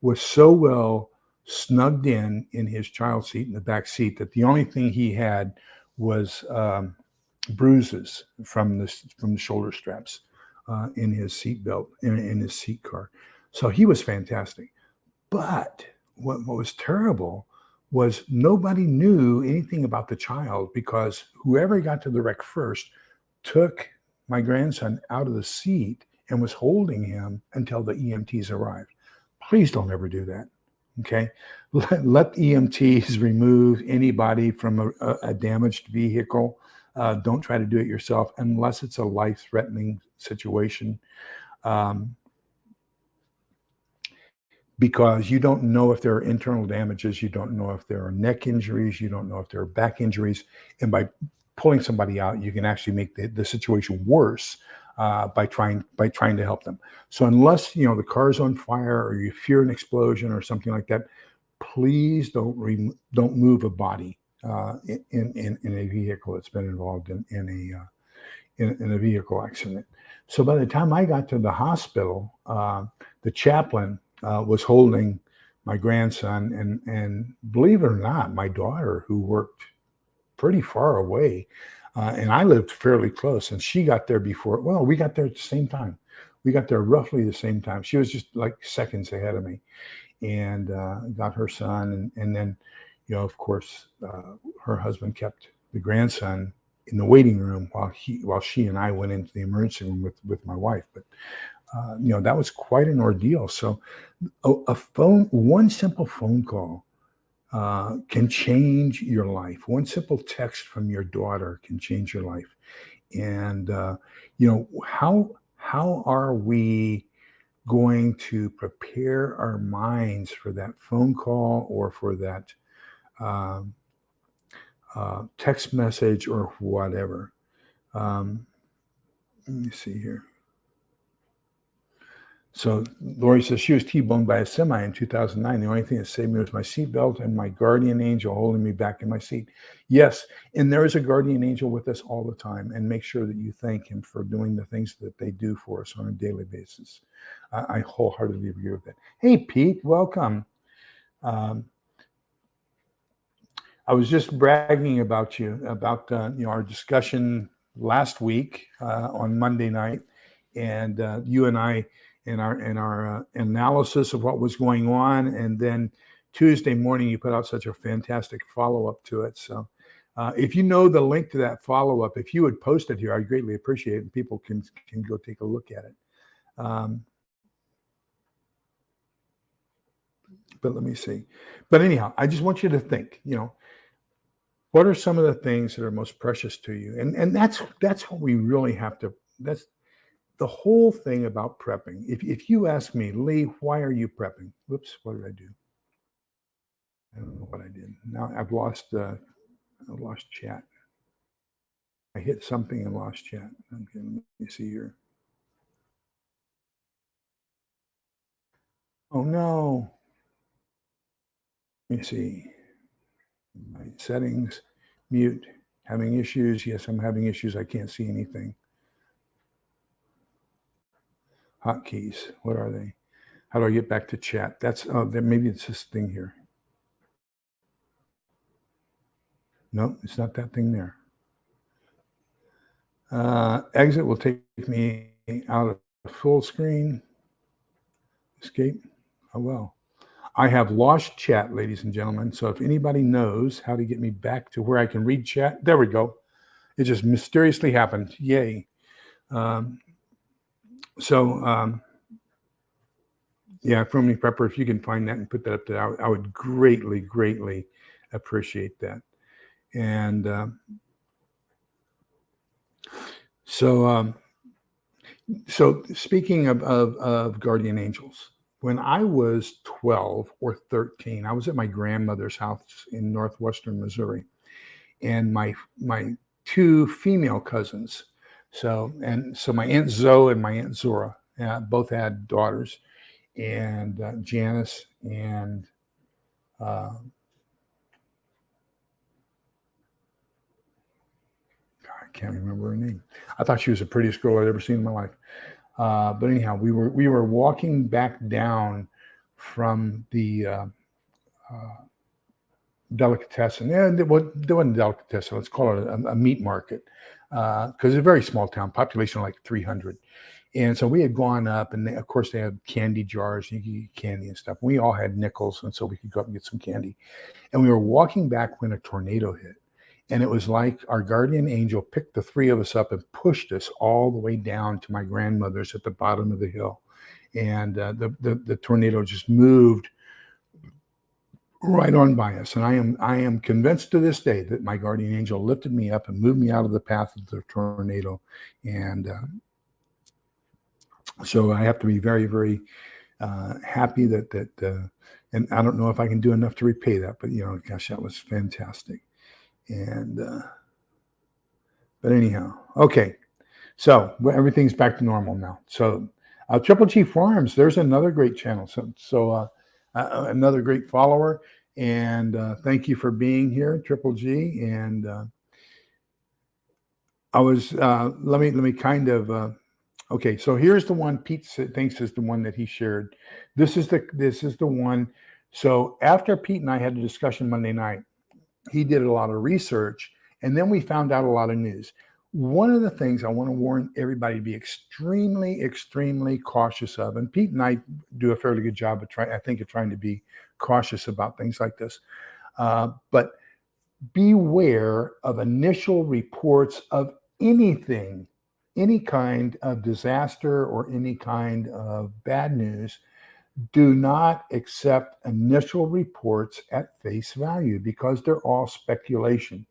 was so well snugged in his child seat in the back seat that the only thing he had was bruises from the shoulder straps in his seat belt, in his seat car. So he was fantastic. But what was terrible was nobody knew anything about the child, because whoever got to the wreck first took my grandson out of the seat and was holding him until the EMTs arrived. Please don't ever do that. Okay. Let EMTs remove anybody from a damaged vehicle. Don't try to do it yourself unless it's a life-threatening situation. Because you don't know if there are internal damages, you don't know if there are neck injuries, you don't know if there are back injuries. And by pulling somebody out, you can actually make the situation worse by trying to help them. So unless the car's on fire or you fear an explosion or something like that, please don't move a body in a vehicle that's been involved in a vehicle accident. So by the time I got to the hospital, the chaplain was holding my grandson, and believe it or not, my daughter, who worked pretty far away, and I lived fairly close, and she got there before. Well, we got there at the same time. We got there roughly the same time. She was just like seconds ahead of me, and got her son, and then, of course, her husband kept the grandson in the waiting room while she and I went into the emergency room with my wife. But that was quite an ordeal. So one simple phone call can change your life. One simple text from your daughter can change your life. And how are we going to prepare our minds for that phone call or for that um, text message or whatever. Um, let me see here. So Lori says she was T-boned by a semi in 2009. The only thing that saved me was my seatbelt and my guardian angel holding me back in my seat. Yes, and there is a guardian angel with us all the time, and make sure that you thank him for doing the things that they do for us on a daily basis. I wholeheartedly agree with that. Hey, Pete, welcome. Um, I was just bragging about you, about our discussion last week on Monday night, and you and I in our analysis of what was going on, and then Tuesday morning you put out such a fantastic follow up to it. So, if you know the link to that follow up, if you would post it here, I'd greatly appreciate it, and people can go take a look at it. But let me see. But anyhow, I just want you to think. What are some of the things that are most precious to you? And that's what we really have to. That's the whole thing about prepping. If you ask me, Lee, why are you prepping? Whoops, what did I do? I don't know what I did. Now I've lost chat. I hit something and lost chat. Okay, let me see here. Oh no. Let me see. My settings, mute, having issues. Yes, I'm having issues. I can't see anything. Hotkeys, what are they? How do I get back to chat? Maybe it's this thing here. No, it's not that thing there. Exit will take me out of full screen. Escape. Oh, well. I have lost chat, ladies and gentlemen. So if anybody knows how to get me back to where I can read chat, there we go. It just mysteriously happened. Yay. Yeah, Fromany Prepper, if you can find that and put that up there, I would greatly, greatly appreciate that. And so speaking of guardian angels, when I was 12 or 13, I was at my grandmother's house in northwestern Missouri, and my two female cousins. So my Aunt Zoe and my Aunt Zora both had daughters, and Janice and I can't remember her name. I thought she was the prettiest girl I'd ever seen in my life. But anyhow, we were walking back down from the delicatessen. Yeah, there wasn't a delicatessen. Let's call it a meat market, because it's a very small town, population of like 300. And so we had gone up, and of course they had candy jars. You could get candy and stuff. We all had nickels, and so we could go up and get some candy. And we were walking back when a tornado hit. And it was like our guardian angel picked the three of us up and pushed us all the way down to my grandmother's at the bottom of the hill. And the tornado just moved right on by us. And I am convinced to this day that my guardian angel lifted me up and moved me out of the path of the tornado. And so I have to be very, very happy that and I don't know if I can do enough to repay that, but gosh, that was fantastic. And but anyhow, okay. So everything's back to normal now. So Triple G Farms, there's another great channel. So another great follower, and thank you for being here, Triple G. And I was let me kind of okay. So here's the one Pete thinks is the one that he shared. This is the one. So after Pete and I had a discussion Monday night, he did a lot of research, and then we found out a lot of news. One of the things I want to warn everybody to be extremely, extremely cautious of, and Pete and I do a fairly good job of trying to be cautious about things like this. But beware of initial reports of anything, any kind of disaster or any kind of bad news. Do not accept initial reports at face value, because they're all speculation.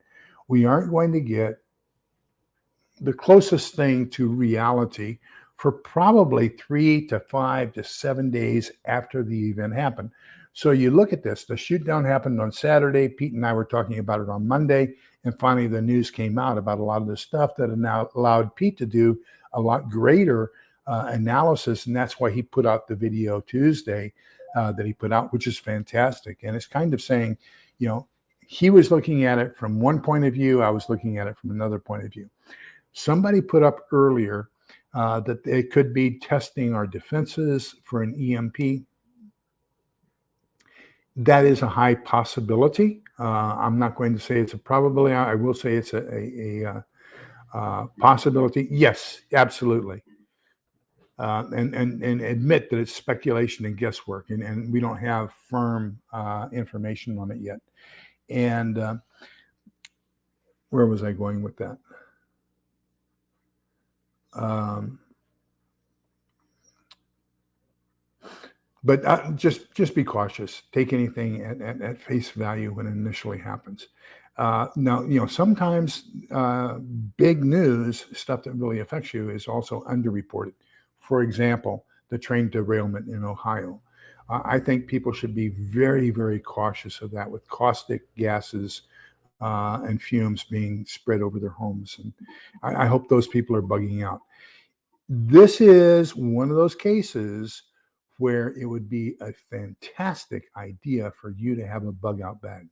We aren't going to get the closest thing to reality for probably 3 to 5 to 7 days after the event happened. So you look at this, the shoot down happened on Saturday. Pete and I were talking about it on Monday. And finally, the news came out about a lot of this stuff that now allowed Pete to do a lot greater analysis. And that's why he put out the video Tuesday that he put out, which is fantastic. And it's kind of saying, he was looking at it from one point of view. I was looking at it from another point of view. Somebody put up earlier that they could be testing our defenses for an EMP. That is a high possibility. I'm not going to say it's a probability. I will say it's a possibility. Yes, absolutely. And admit that it's speculation and guesswork, and we don't have firm information on it yet. And where was I going with that? But just be cautious. Take anything at face value when it initially happens. Now, sometimes big news, stuff that really affects you, is also underreported. For example, the train derailment in Ohio. I think people should be very, very cautious of that, with caustic gases and fumes being spread over their homes. And I hope those people are bugging out. This is one of those cases where it would be a fantastic idea for you to have a bug out bag.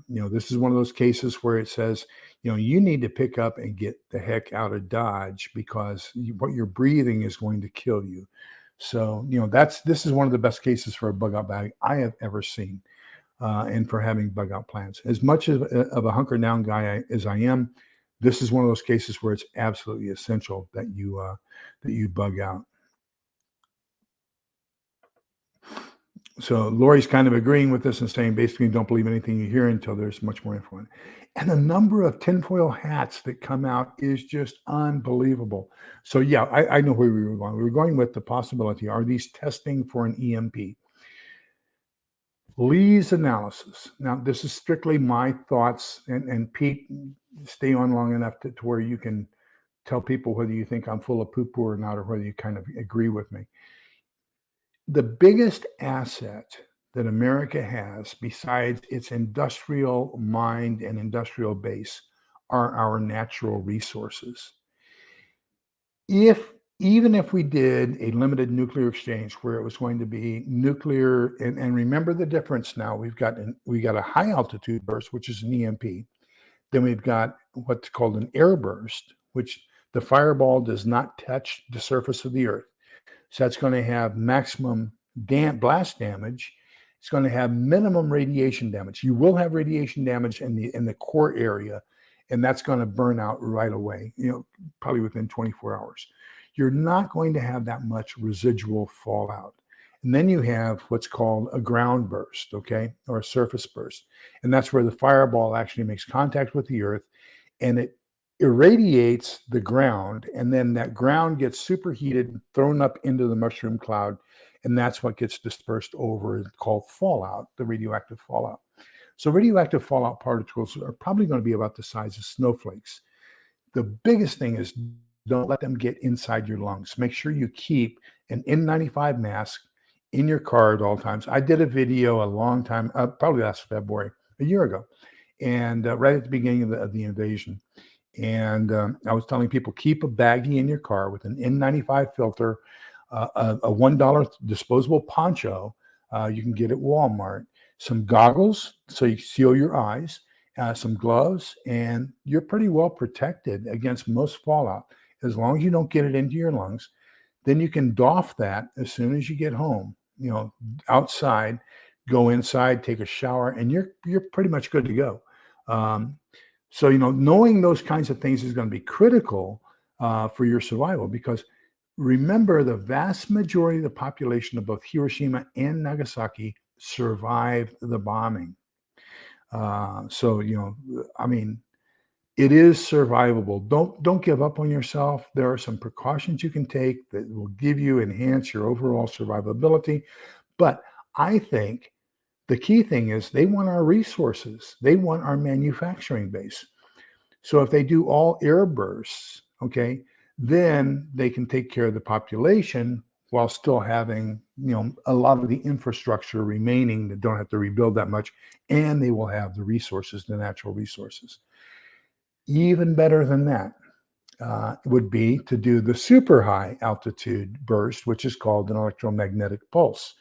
This is one of those cases where it says, you need to pick up and get the heck out of Dodge, because what you're breathing is going to kill you. So, this is one of the best cases for a bug out bag I have ever seen, and for having bug out plans. As much of a hunker down guy as I am, this is one of those cases where it's absolutely essential that you bug out. So Lori's kind of agreeing with this and saying, basically, don't believe anything you hear until there's much more info. And the number of tinfoil hats that come out is just unbelievable. So yeah, I know where we were going. We were going with the possibility, are these testing for an EMP? Lee's analysis. Now, this is strictly my thoughts, and Pete, stay on long enough to where you can tell people whether you think I'm full of poo-poo or not, or whether you kind of agree with me. The biggest asset that America has, besides its industrial mind and industrial base, are our natural resources. Even if we did a limited nuclear exchange where it was going to be nuclear, and remember the difference now, we got a high altitude burst, which is an EMP. Then we've got what's called an air burst, which the fireball does not touch the surface of the earth. So that's going to have maximum blast damage. It's going to have minimum radiation damage. You will have radiation damage in the core area, and that's going to burn out right away, probably within 24 hours. You're not going to have that much residual fallout. And then you have what's called a ground burst, okay, or a surface burst. And that's where the fireball actually makes contact with the earth, and it irradiates the ground, and then that ground gets superheated, thrown up into the mushroom cloud, and that's what gets dispersed over, called fallout, the radioactive fallout. So radioactive fallout particles are probably going to be about the size of snowflakes. The biggest thing is, don't let them get inside your lungs. Make sure you keep an N95 mask in your car at all times. I did a video a long time, probably last February, a year ago, and right at the beginning of the invasion. And I was telling people, keep a baggie in your car with an N95 filter, a $1 disposable poncho you can get at Walmart, some goggles so you seal your eyes, some gloves, and you're pretty well protected against most fallout. As long as you don't get it into your lungs, then you can doff that as soon as you get home, outside, go inside, take a shower, and you're pretty much good to go. So, knowing those kinds of things is going to be critical for your survival, because remember, the vast majority of the population of both Hiroshima and Nagasaki survived the bombing. So, it is survivable. Don't give up on yourself. There are some precautions you can take that will enhance your overall survivability. But I think the key thing is, they want our resources. They want our manufacturing base. So if they do all air bursts, okay, then then they can take care of the population while still having, a lot of the infrastructure remaining that don't have to rebuild that much, and they will have the resources, the natural resources. Even better than that would be to do the super high altitude burst, which is called an electromagnetic pulse.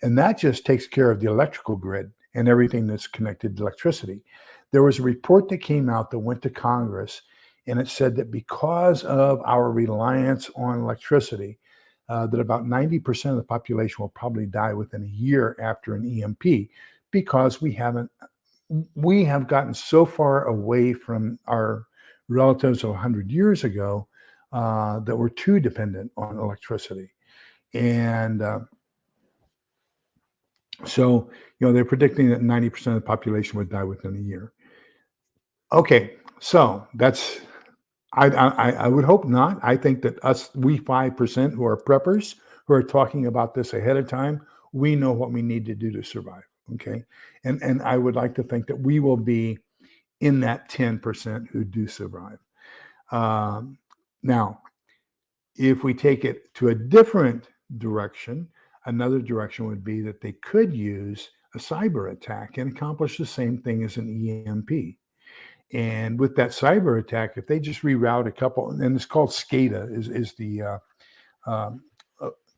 And that just takes care of the electrical grid and everything that's connected to electricity. There was a report that came out that went to Congress, and it said that because of our reliance on electricity, that about 90% of the population will probably die within a year after an EMP, because we have gotten so far away from our relatives of 100 years ago that we're too dependent on electricity. And so, they're predicting that 90% of the population would die within a year. Okay, so I would hope not. I think that we 5% who are preppers, who are talking about this ahead of time, we know what we need to do to survive. Okay, and I would like to think that we will be in that 10% who do survive. Now, if we take it to a different direction, another direction would be that they could use a cyber attack and accomplish the same thing as an EMP. And with that cyber attack, if they just reroute a couple, and it's called SCADA, is the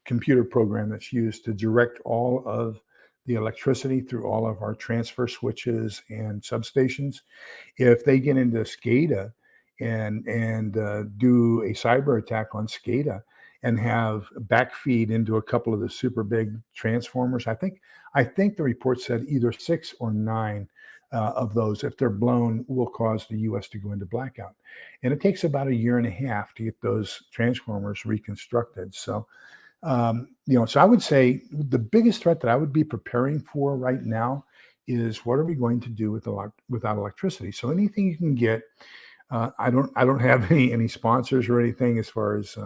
computer program that's used to direct all of the electricity through all of our transfer switches and substations. If they get into SCADA and do a cyber attack on SCADA and have backfeed into a couple of the super big transformers, I think the report said either 6 or 9 of those, if they're blown, will cause the U.S. to go into blackout. And it takes about a year and a half to get those transformers reconstructed. So, so I would say the biggest threat that I would be preparing for right now is, what are we going to do without electricity? So anything you can get. I don't have any sponsors or anything as far as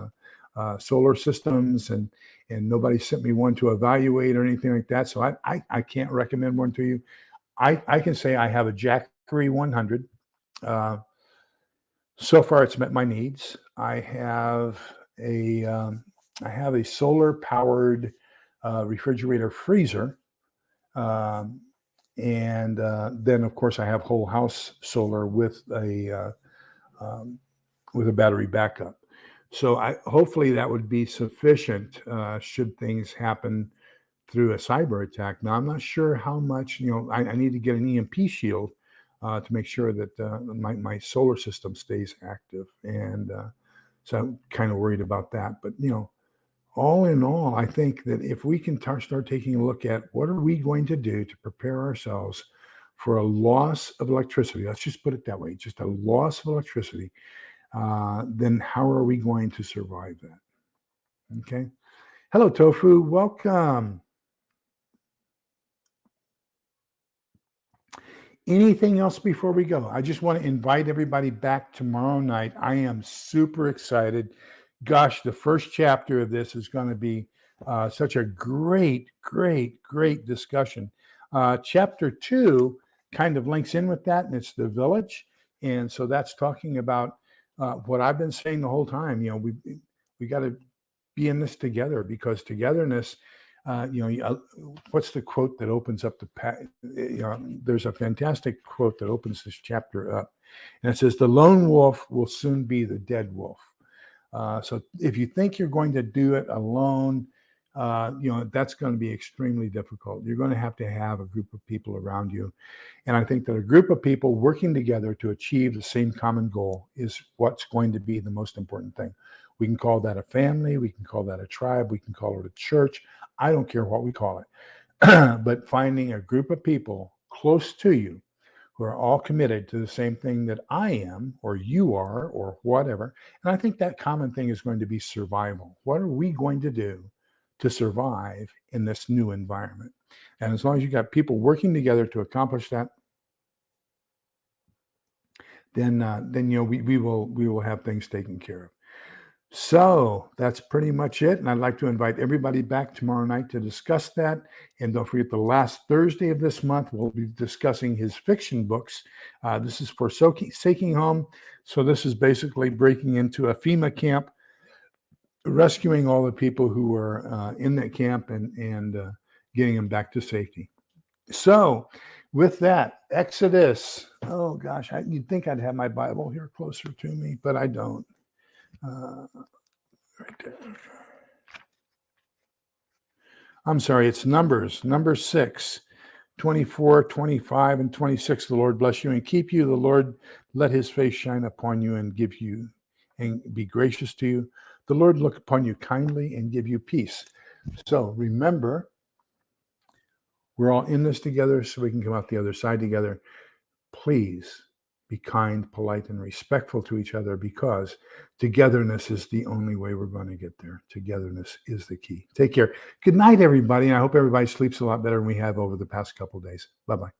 solar systems, and nobody sent me one to evaluate or anything like that. So I can't recommend one to you. I can say I have a Jackery 100. So far, it's met my needs. I have a solar powered refrigerator freezer. And then, of course, I have whole house solar with a battery backup. So hopefully that would be sufficient should things happen through a cyber attack. Now, I'm not sure how much, I need to get an EMP shield to make sure that my solar system stays active. And so I'm kind of worried about that. But, all in all, I think that if we can start taking a look at what are we going to do to prepare ourselves for a loss of electricity, let's just put it that way, just a loss of electricity, then how are we going to survive that? Okay. Hello, Tofu. Welcome. Anything else before we go? I just want to invite everybody back tomorrow night. I am super excited. Gosh, the first chapter of this is going to be such a great discussion. Chapter 2 kind of links in with that, and it's the village. And so that's talking about what I've been saying the whole time. We got to be in this together, because togetherness. What's the quote that opens up there's a fantastic quote that opens this chapter up, and it says, "The lone wolf will soon be the dead wolf." So if you think you're going to do it alone, that's going to be extremely difficult. You're going to have a group of people around you. And I think that a group of people working together to achieve the same common goal is what's going to be the most important thing. We can call that a family. We can call that a tribe. We can call it a church. I don't care what we call it. But finding a group of people close to you who are all committed to the same thing that I am, or you are, or whatever. And I think that common thing is going to be survival. What are we going to do to survive in this new environment? And as long as you got people working together to accomplish that, then we will have things taken care of. So that's pretty much it. And I'd like to invite everybody back tomorrow night to discuss that. And don't forget, the last Thursday of this month, we'll be discussing his fiction books. This is for Saking Home. So this is basically breaking into a FEMA camp, rescuing all the people who were in that camp and getting them back to safety. So with that, Exodus. Oh, gosh, you'd think I'd have my Bible here closer to me, but I don't. Right there. I'm sorry, it's Numbers, number 6, 24, 25, and 26. The Lord bless you and keep you. The Lord let his face shine upon you and give you and be gracious to you. The Lord look upon you kindly and give you peace. So remember, we're all in this together so we can come out the other side together. Please be kind, polite, and respectful to each other, because togetherness is the only way we're going to get there. Togetherness is the key. Take care. Good night, everybody. And I hope everybody sleeps a lot better than we have over the past couple of days. Bye-bye.